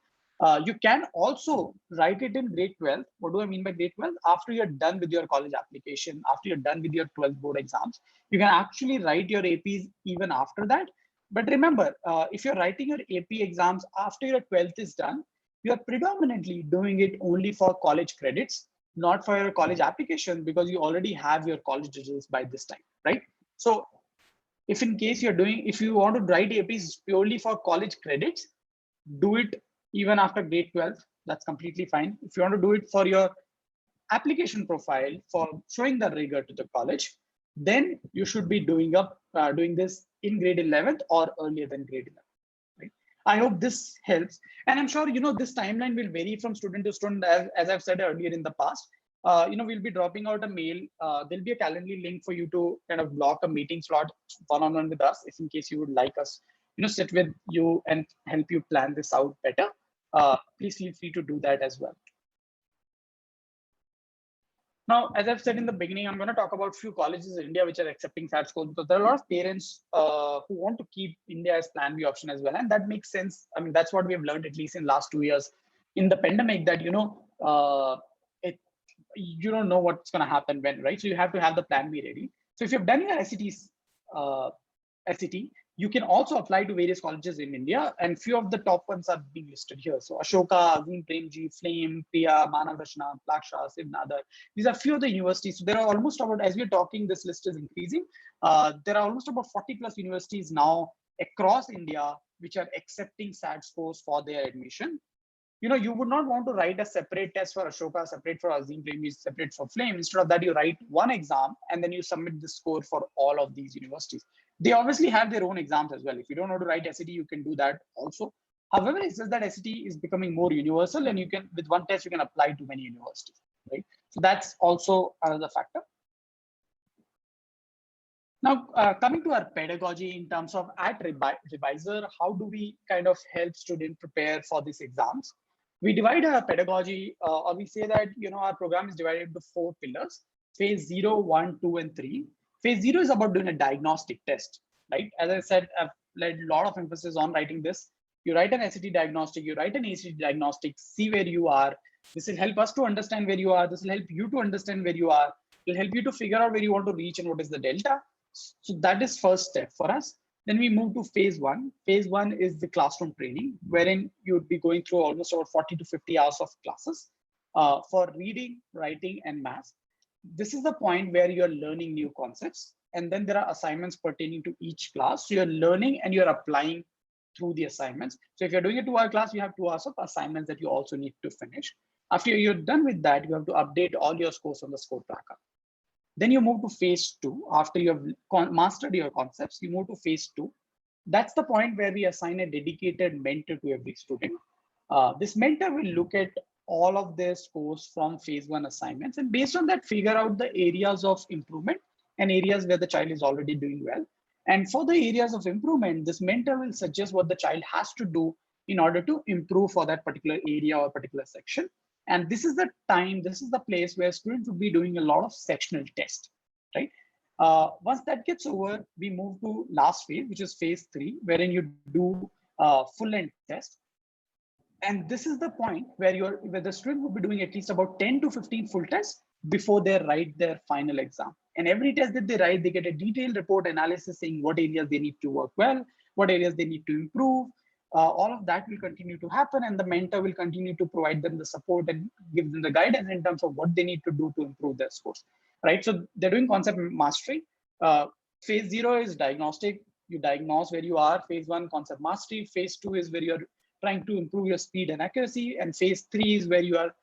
S1: You can also write it in grade 12. What do I mean by grade 12? After you're done with your college application, after you're done with your 12th board exams, you can actually write your APs even after that. But remember, if you're writing your AP exams after your 12th is done, you're predominantly doing it only for college credits, not for your college application, because you already have your college results by this time, right? So if in case if you want to write APs purely for college credits, do it even after grade 12, that's completely fine. If you want to do it for your application profile, for showing the rigor to the college, then you should be doing this in grade 11th or earlier than grade 11. Right? I hope this helps. And I'm sure, this timeline will vary from student to student, as I've said earlier in the past. We'll be dropping out a mail. There'll be a Calendly link for you to kind of block a meeting slot one-on-one with us, if in case you would like us, sit with you and help you plan this out better. Please feel free to do that as well. Now, as I've said in the beginning, I'm going to talk about a few colleges in India which are accepting SAT scores, because there are a lot of parents who want to keep India as plan B option as well. And that makes sense. I mean, that's what we have learned, at least in last 2 years in the pandemic, that, you don't know what's going to happen when, right? So you have to have the plan B ready. So if you've done your SAT, you can also apply to various colleges in India, and few of the top ones are being listed here. So Ashoka, Azim Premji, Flame, Priya, Manav Rachna, Plaksha, Sivnadar. These are few of the universities. So there are almost about, as we're talking, this list is increasing. There are almost about 40 plus universities now across India which are accepting SAT scores for their admission. You would not want to write a separate test for Ashoka, separate for Azim Premji, separate for Flame. Instead of that, you write one exam and then you submit the score for all of these universities. They obviously have their own exams as well. If you don't know how to write SAT, you can do that also. However, it says that SAT is becoming more universal, and you can, with one test, you can apply to many universities, right? So that's also another factor. Now, coming to our pedagogy in terms of at ReWiser, how do we kind of help students prepare for these exams? We divide our pedagogy, or we say that, our program is divided into 4 pillars: phase 0, 1, 2, and 3. Phase 0 is about doing a diagnostic test, right? As I said, I've laid a lot of emphasis on writing this. You write an SAT diagnostic, you write an ACT diagnostic, see where you are. This will help us to understand where you are. This will help you to understand where you are. It will help you to figure out where you want to reach and what is the delta. So that is first step for us. Then we move to phase 1. Phase 1 is the classroom training, wherein you would be going through almost about 40 to 50 hours of classes for reading, writing, and math. This is the point where you're learning new concepts. And then there are assignments pertaining to each class. So you're learning and you're applying through the assignments. So if you're doing a 2-hour class, you have 2 hours of assignments that you also need to finish. After you're done with that, you have to update all your scores on the score tracker. Then you move to phase 2. After you have mastered your concepts, you move to phase 2. That's the point where we assign a dedicated mentor to every student. This mentor will look at all of their scores from phase 1 assignments, and based on that, figure out the areas of improvement and areas where the child is already doing well. And for the areas of improvement, this mentor will suggest what the child has to do in order to improve for that particular area or particular section. And this is the time, this is the place where students would be doing a lot of sectional tests, right? Once that gets over, we move to last phase, which is phase 3, wherein you do full-length test. And this is the point where the student will be doing at least about 10 to 15 full tests before they write their final exam. And every test that they write, they get a detailed report analysis saying what areas they need to work well, what areas they need to improve. All of that will continue to happen, and the mentor will continue to provide them the support and give them the guidance in terms of what they need to do to improve their scores, right? So they're doing concept mastery. Phase 0 is diagnostic. You diagnose where you are. Phase 1, concept mastery. Phase 2 is where you're trying to improve your speed and accuracy. And phase 3 is where you are,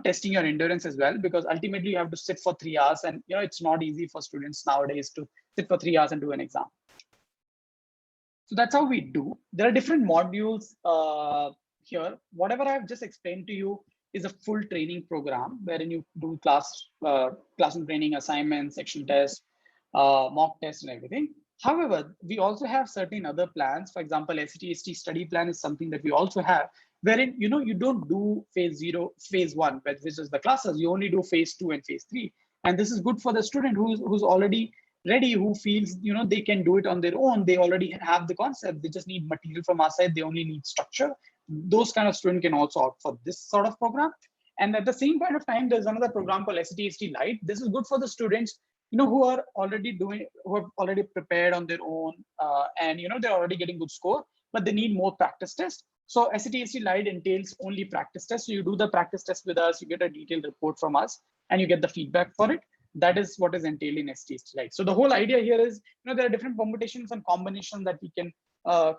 S1: testing your endurance as well, because ultimately you have to sit for 3 hours, and it's not easy for students nowadays to sit for 3 hours and do an exam. So that's how we do. There are different modules here. Whatever I've just explained to you is a full training program wherein you do classroom training, assignments, section tests, mock tests, and everything. However, we also have certain other plans. For example, SCTST study plan is something that we also have, wherein you don't do phase 0, phase 1, which is the classes. You only do phase 2 and phase 3, and this is good for the student who's already ready, who feels they can do it on their own. They already have the concept. They just need material from our side. They only need structure. Those kind of students can also opt for this sort of program. And at the same point of time, there's another program called SCTST Lite. This is good for the students who are already who have already prepared on their own, and they're already getting good score, but they need more practice tests. So SCTST Lite entails only practice tests. So you do the practice test with us, you get a detailed report from us, and you get the feedback for it. That is what is entailed in SCTST Lite. So the whole idea here is, there are different permutations and combinations that we can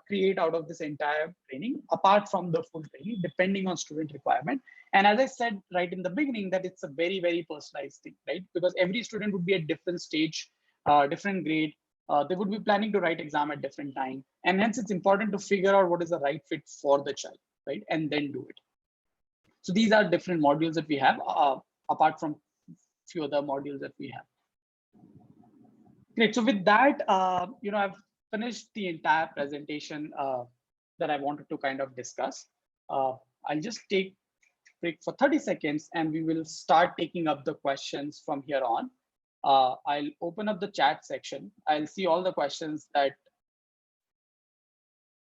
S1: create out of this entire training, apart from the full training, depending on student requirement. And as I said right in the beginning, that it's a very, very personalized thing, right? Because every student would be at different stage, different grade. They would be planning to write exam at different time. And hence it's important to figure out what is the right fit for the child, right? And then do it. So these are different modules that we have, apart from few other modules that we have. Great. So with that, I've finished the entire presentation that I wanted to kind of discuss. I'll just take a break for 30 seconds and we will start taking up the questions from here on. I'll open up the chat section. I'll see all the questions that,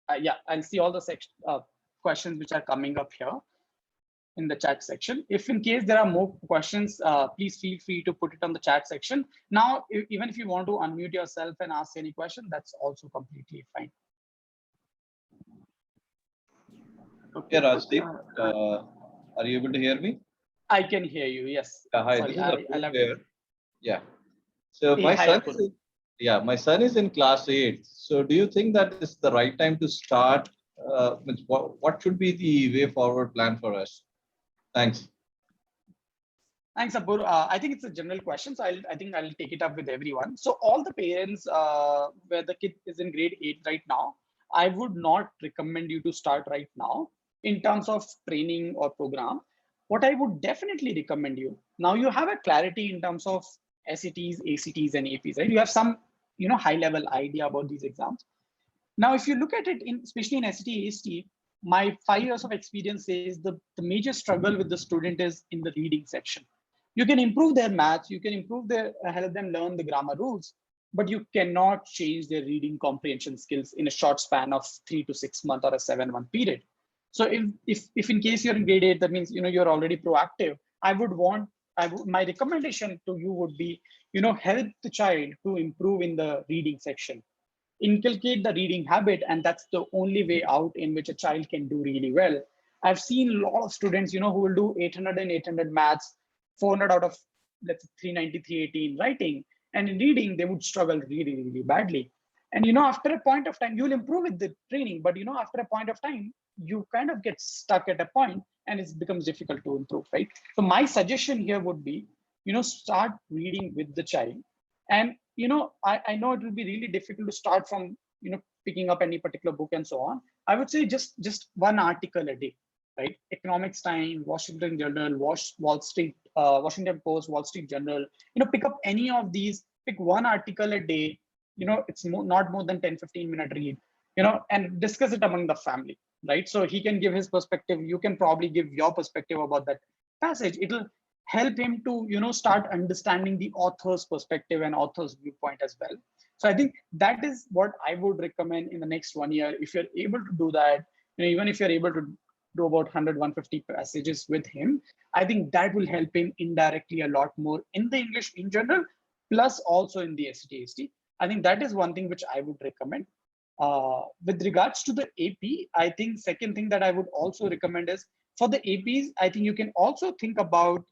S1: I'll see all the questions which are coming up here in the chat section. If in case there are more questions, please feel free to put it on the chat section. Now, even if you want to unmute yourself and ask any question, that's also completely fine.
S2: Okay, Rajdeep, are you able to hear me?
S1: I can hear you, yes.
S2: Hi,
S1: sorry,
S2: this is here. Yeah. So
S1: hey,
S2: my son is in class 8. So do you think that is the right time to start? What should be the way forward plan for us? Thanks.
S1: Thanks, Apur. I think it's a general question, so I think I'll take it up with everyone. So all the parents where the kid is in grade 8 right now, I would not recommend you to start right now in terms of training or program. What I would definitely recommend you, now you have a clarity in terms of SATs, ACTs, and APs, right? You have some, high level idea about these exams. Now, if you look at it, especially in SAT, ACT, my 5 years of experience says the major struggle with the student is in the reading section. You can improve their maths, you can help them learn the grammar rules, but you cannot change their reading comprehension skills in a short span of 3 to 6 months or a 7-month period. So if in case you're in grade 8, that means you're already proactive. My recommendation to you would be, help the child to improve in the reading section. Inculcate the reading habit, and that's the only way out in which a child can do really well. I've seen a lot of students, who will do 800 and 800 maths, 400 out of, let's say, 390, 318 writing, and in reading, they would struggle really, really badly. And, after a point of time, you'll improve with the training, but, after a point of time, you kind of get stuck at a point and it becomes difficult to improve, right? So my suggestion here would be, start reading with the child. And, I know it will be really difficult to start from, picking up any particular book and so on. I would say just one article a day, right? Economics Time, Washington Journal, Washington Post, Wall Street Journal, pick up any of these, pick one article a day, it's not more than 10-15 minute read, and discuss it among the family, right? So he can give his perspective. You can probably give your perspective about that passage. It'll help him to, start understanding the author's perspective and author's viewpoint as well. So I think that is what I would recommend in the next 1 year. If you're able to do that, even if you're able to do about 100-150 passages with him, I think that will help him indirectly a lot more in the English in general, plus also in the SAT. I think that is one thing which I would recommend. With regards to the AP, I think second thing that I would also recommend is for the APs, I think you can also think about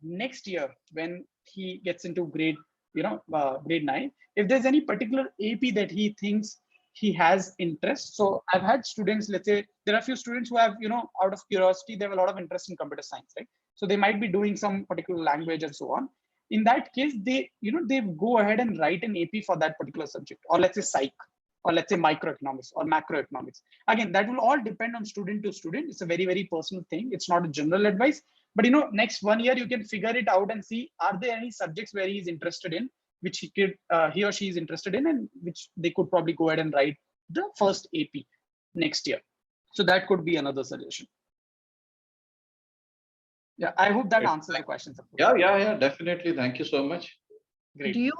S1: next year when he gets into grade, grade 9, if there's any particular AP that he thinks he has interest. So I've had students, let's say there are a few students who have, out of curiosity, they have a lot of interest in computer science, right? So they might be doing some particular language and so on. In that case, they go ahead and write an AP for that particular subject, or let's say psych, or let's say microeconomics or macroeconomics. Again, that will all depend on student to student. It's a very, very personal thing. It's not a general advice, but next 1 year, you can figure it out and see, are there any subjects where he is interested in, which he or she is interested in, and which they could probably go ahead and write the first AP next year. So that could be another suggestion. Yeah, I hope that answers the question.
S2: Yeah, definitely. Thank you so much.
S1: Great.
S3: Do you,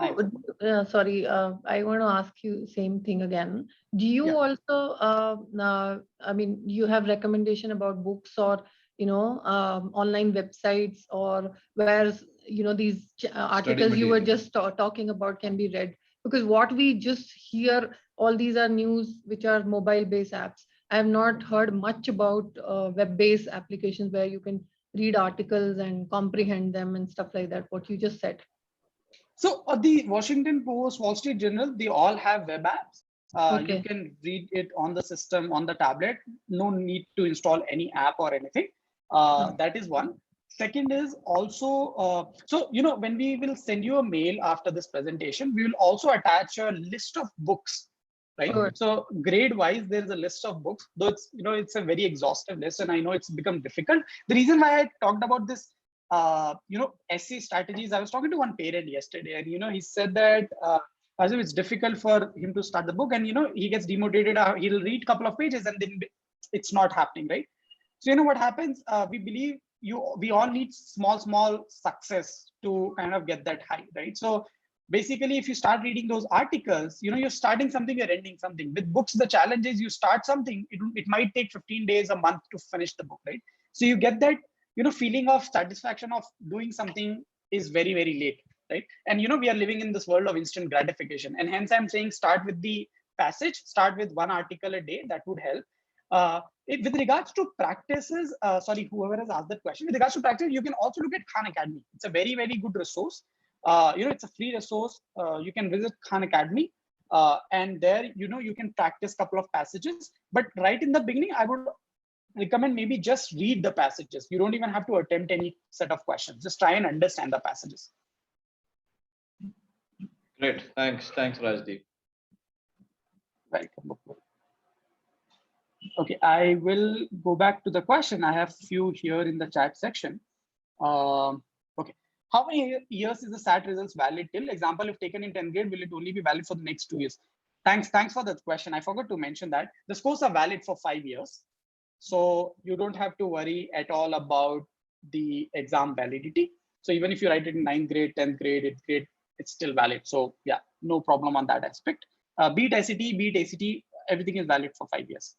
S3: sorry, I want to ask you same thing again. Do you also, I mean, you have recommendation about books or, online websites, or where, these articles you were just talking about can be read? Because what we just hear, all these are news, which are mobile-based apps. I have not heard much about web-based applications where you can read articles and comprehend them and stuff like that, what you just said.
S1: So the Washington Post, Wall Street Journal, they all have web apps.
S3: Okay.
S1: You can read it on the system, on the tablet. No need to install any app or anything. That is one. Second is also, so, when we will send you a mail after this presentation, we will also attach a list of books, right?
S3: Sure.
S1: So grade wise, there's a list of books, though it's, it's a very exhaustive list, and I know it's become difficult. The reason why I talked about this, essay strategies, I was talking to one parent yesterday, and, he said that, as if it's difficult for him to start the book, and, he gets demotivated. He'll read a couple of pages and then it's not happening, right? So, what happens? We believe we all need small success to kind of get that high, right? So basically, if you start reading those articles, you're starting something, you're ending something. With books, the challenge is you start something, it might take 15 days, a month to finish the book, right? So you get that, feeling of satisfaction of doing something is very, very late, right? And, we are living in this world of instant gratification. And hence I'm saying start with the passage, start with one article a day, that would help. With regards to practices, sorry, whoever has asked that question, with regards to practice, you can also look at Khan Academy. It's a very, very good resource. It's a free resource. You can visit Khan Academy, and there, you can practice a couple of passages. But right in the beginning, I would recommend maybe just read the passages. You don't even have to attempt any set of questions. Just try and understand the passages.
S2: Great. Thanks, Rajdeep.
S1: Welcome. Okay, I will go back to the question. I have few here in the chat section. Okay, how many years is the SAT results valid till? Example, if taken in 10th grade, will it only be valid for the next 2 years? Thanks for that question. I forgot to mention that the scores are valid for 5 years. So you don't have to worry at all about the exam validity. So even if you write it in 9th grade, 10th grade, 8th grade, it's still valid. So yeah, no problem on that aspect. Be it SAT, be it ACT, everything is valid for 5 years.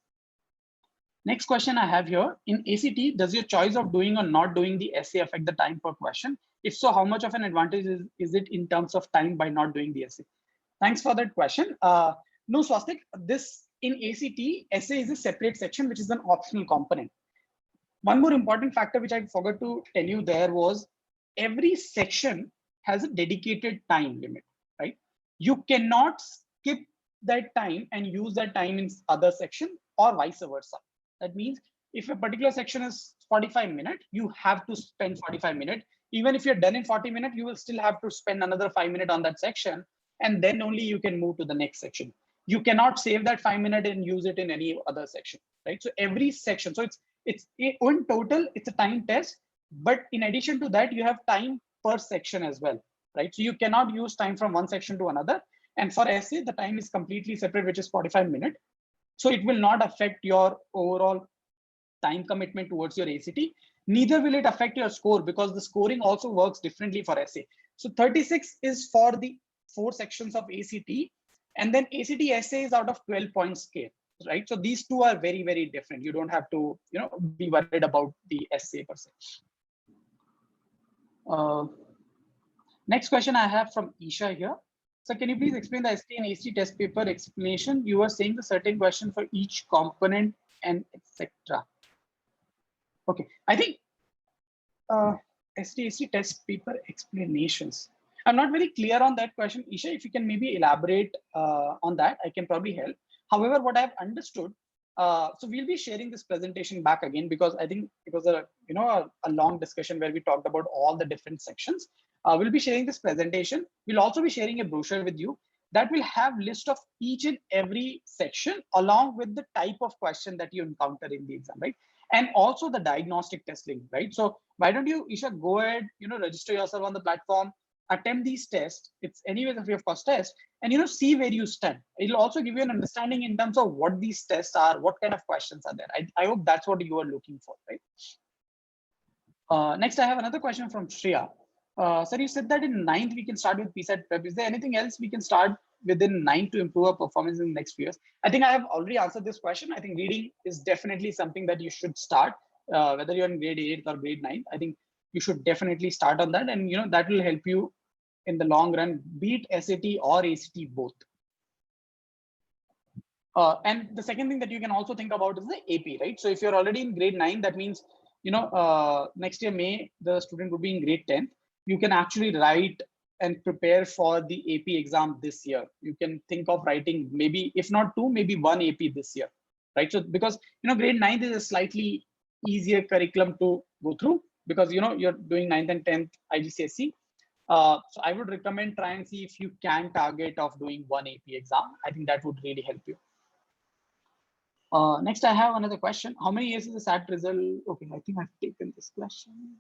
S1: Next question I have here, in ACT, does your choice of doing or not doing the essay affect the time per question? If so, how much of an advantage is it in terms of time by not doing the essay? Thanks for that question. No, Swastik, this in ACT, essay is a separate section, which is an optional component. One more important factor, which I forgot to tell you there, was every section has a dedicated time limit, right? You cannot skip that time and use that time in other section or vice versa. That means if a particular section is 45 minutes, you have to spend 45 minutes. Even if you're done in 40 minutes, you will still have to spend another 5 minutes on that section, and then only you can move to the next section. You cannot save that 5 minutes and use it in any other section, right? So every section, so it's in total, it's a time test, but in addition to that, you have time per section as well, right? So you cannot use time from one section to another. And for essay, the time is completely separate, which is 45 minutes. So it will not affect your overall time commitment towards your ACT. Neither will it affect your score, because the scoring also works differently for essay. So 36 is for the 4 sections of ACT, and then ACT essay is out of 12-point scale, right? So these two are very, very different. You don't have to, be worried about the essay per se. Next question I have from Isha here. So can you please explain the ST and ACT test paper explanation? You were saying the certain question for each component and etc. Okay, I think ST test paper explanations. I'm not very clear on that question, Isha. If you can maybe elaborate on that, I can probably help. However, what I've understood, so we'll be sharing this presentation back again because I think it was a long discussion where we talked about all the different sections. We'll be sharing this presentation. We'll also be sharing a brochure with you that will have list of each and every section along with the type of question that you encounter in the exam, right? And also the diagnostic test link, right? So why don't you, Isha, go ahead, register yourself on the platform, attempt these tests. It's anyways a free of cost test, and see where you stand. It'll also give you an understanding in terms of what these tests are, what kind of questions are there. I hope that's what you are looking for, right? Next, I have another question from Shreya. Sir, you said that in 9th we can start with PSAT prep. Is there anything else we can start within 9 to improve our performance in the next few years? I think I have already answered this question. I think reading is definitely something that you should start, whether you're in grade 8 or grade 9. I think you should definitely start on that, and that will help you in the long run, be it SAT or ACT both. And the second thing that you can also think about is the AP, right? So if you're already in grade 9, that means next year May the student would be in grade 10. You can actually write and prepare for the AP exam this year. You can think of writing maybe, if not 2, maybe 1 AP this year, right? So because grade 9 is a slightly easier curriculum to go through because you're doing 9th and 10th IGCSE. So I would recommend try and see if you can target of doing 1 AP exam. I think that would really help you. Next, I have another question. How many years is the SAT result? Okay, I think I've taken this question.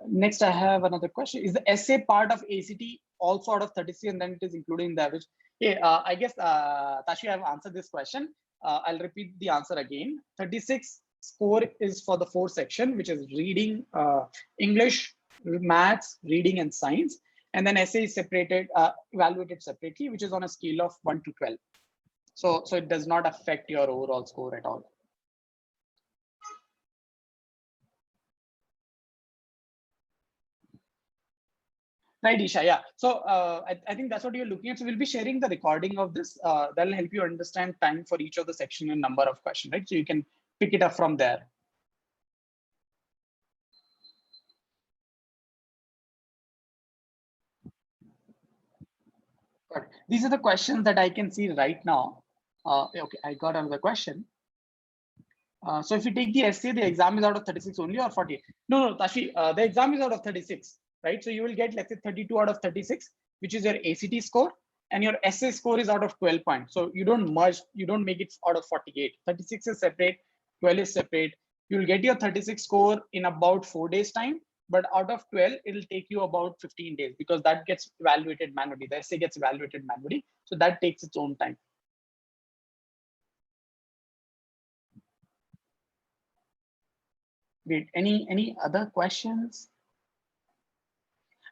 S1: Next, I have another question. Is the essay part of ACT also out of 36 and then it is including the average? Yeah, I guess, Tashi, I've answered this question. I'll repeat the answer again. 36 score is for the 4 section, which is reading, English, maths, reading, and science. And then essay is separated, evaluated separately, which is on a scale of 1 to 12. So it does not affect your overall score at all. Right, Isha. Yeah. So I think that's what you're looking at. So we'll be sharing the recording of this. That'll help you understand time for each of the section and number of questions, right? So you can pick it up from there. Good. These are the questions that I can see right now. Okay, I got another question. So if you take the essay, the exam is out of 36 only or 48? No, Tashi, the exam is out of 36, right? So you will get, let's say, 32 out of 36, which is your ACT score, and your essay score is out of 12 points. So you don't merge, you don't make it out of 48. 36 is separate, 12 is separate. You'll get your 36 score in about 4 days time, but out of 12, it'll take you about 15 days because that gets evaluated manually. The essay gets evaluated manually. So that takes its own time. Wait, any other questions?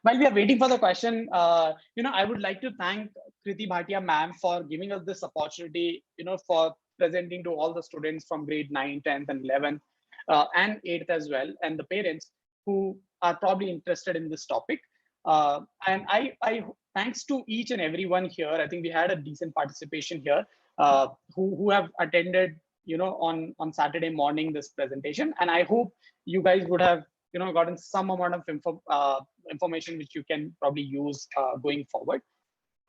S1: While we are waiting for the question, I would like to thank Kriti Bhatia ma'am for giving us this opportunity, for presenting to all the students from grade 9, 10th, and 11th, and 8th as well, and the parents who are probably interested in this topic. And I thanks to each and everyone here. I think we had a decent participation here, who have attended, on Saturday morning this presentation, and I hope you guys would have gotten some amount of information which you can probably use going forward.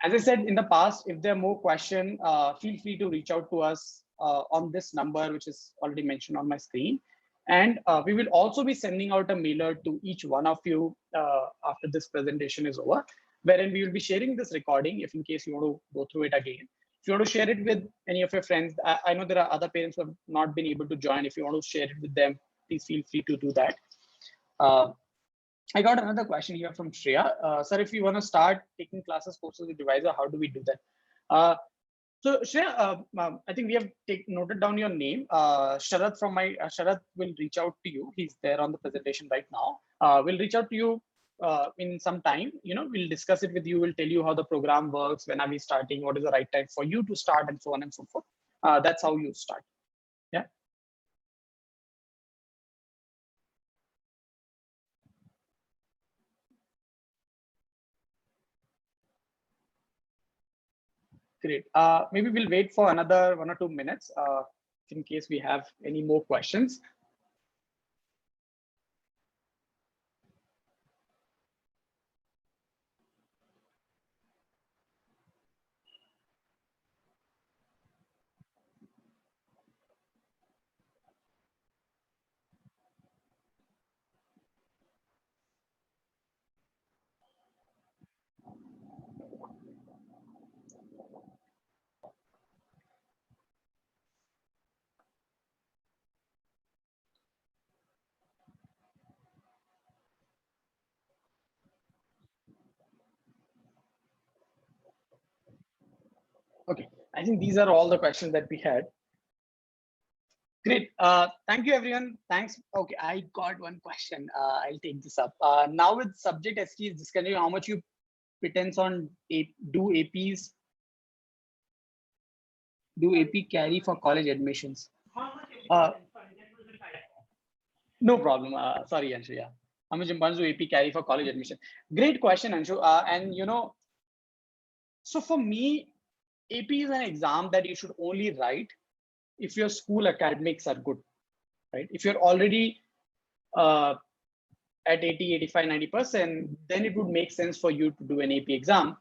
S1: As I said in the past, if there are more questions, feel free to reach out to us on this number, which is already mentioned on my screen. And we will also be sending out a mailer to each one of you after this presentation is over, wherein we will be sharing this recording if in case you want to go through it again. If you want to share it with any of your friends, I know there are other parents who have not been able to join. If you want to share it with them, please feel free to do that. I got another question here from Shreya. Sir, if you want to start taking classes, courses with ReWiser, how do we do that? So Shreya, I think we have noted down your name. Sharath from Sharath will reach out to you. He's there on the presentation right now. We'll reach out to you in some time. We'll discuss it with you. We'll tell you how the program works, when are we starting, what is the right time for you to start, and so on and so forth. That's how you start. Yeah. Great. Maybe we'll wait for another 1 or 2 minutes in case we have any more questions. Okay, I think these are all the questions that we had. Great. Thank you, everyone. Thanks. Okay, I got one question. I'll take this up. Now with subject ST is discontinued, how much you pretends on do APs, do AP carry for college admissions? No problem. Sorry, Anshu. Yeah. How much importance do AP carry for college admission? Great question, Anshu. And so for me, AP is an exam that you should only write if your school academics are good, right? If you're already at 80, 85, 90%, then it would make sense for you to do an AP exam.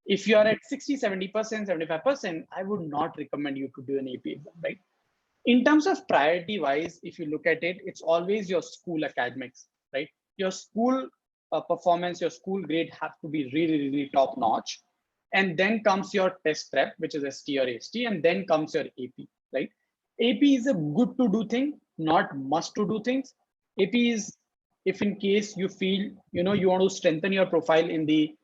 S1: If you are at 60, 70%, 75%, I would not recommend you to do an AP exam, right? In terms of priority wise, if you look at it, it's always your school academics, right? Your school performance, your school grade have to be really, really top notch. And then comes your test prep, which is ST or ST, and then comes your AP, right? AP is a good to do thing, not must to do things. AP is if in case you feel, you want to strengthen your profile in the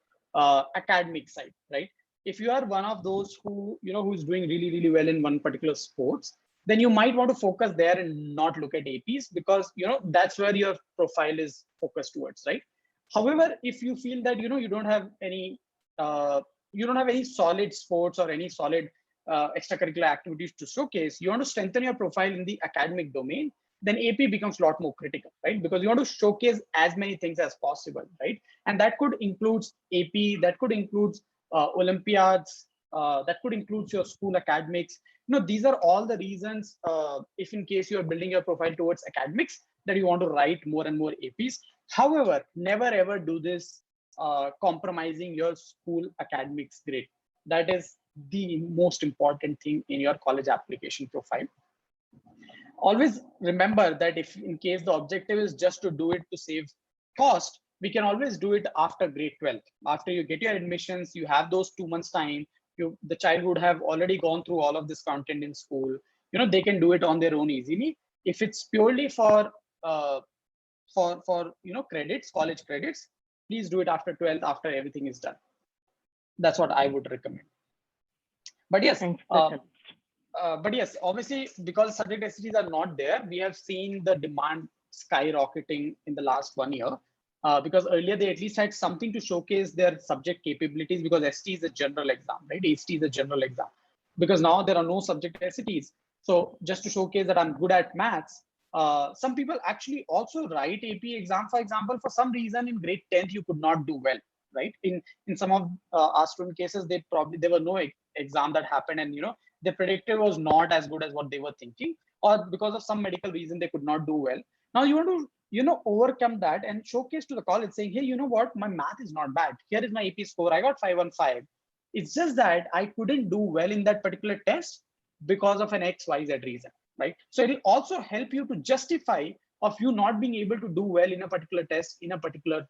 S1: academic side, right? If you are one of those who, who's doing really, really well in one particular sports, then you might want to focus there and not look at APs because, that's where your profile is focused towards, right? However, if you feel that, you don't have any solid sports or any solid extracurricular activities to showcase, you want to strengthen your profile in the academic domain, then AP becomes a lot more critical, right? Because you want to showcase as many things as possible, right? And that could include AP, that could include Olympiads, that could include your school academics. These are all the reasons, if in case you're building your profile towards academics, that you want to write more and more APs. However, never ever do this compromising your school academics grade. That is the most important thing in your college application profile. Always remember that if in case the objective is just to do it to save cost, we can always do it after grade 12. After you get your admissions, you have those 2 months time. The child would have already gone through all of this content in school. They can do it on their own easily. If it's purely for credits, college credits, please do it after 12th, after everything is done. That's what I would recommend. But yes, obviously, because subject STs are not there, we have seen the demand skyrocketing in the last 1 year. Because earlier they at least had something to showcase their subject capabilities, because ST is a general exam, right? HT is a general exam. Because now there are no subject STs. So just to showcase that I'm good at maths, some people actually also write AP exam. For example, for some reason in grade 10th, you could not do well, right? In some of our student cases, there were no exam that happened, and the predictor was not as good as what they were thinking, or because of some medical reason they could not do well. Now you want to overcome that and showcase to the college saying, hey, you know what, my math is not bad. Here is my AP score. I got 515. It's just that I couldn't do well in that particular test because of an XYZ reason, right? So it will also help you to justify of you not being able to do well in a particular test in a particular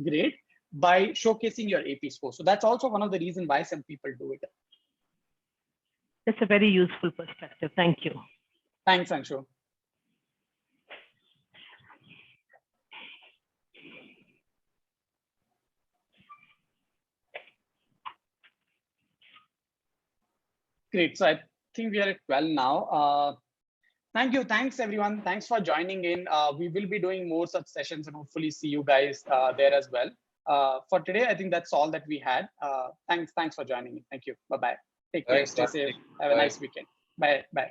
S1: grade by showcasing your AP score. So that's also one of the reasons why some people do it.
S4: That's a very useful perspective. Thank you.
S1: Thanks, Anshu. Great. So I think we are at 12 now. Thank you. Thanks, everyone. Thanks for joining in. We will be doing more such sessions and hopefully see you guys there as well. For today, I think that's all that we had. Thanks for joining in. Thank you. Bye-bye. Take care. Stay safe. Have a nice weekend. Bye. Bye.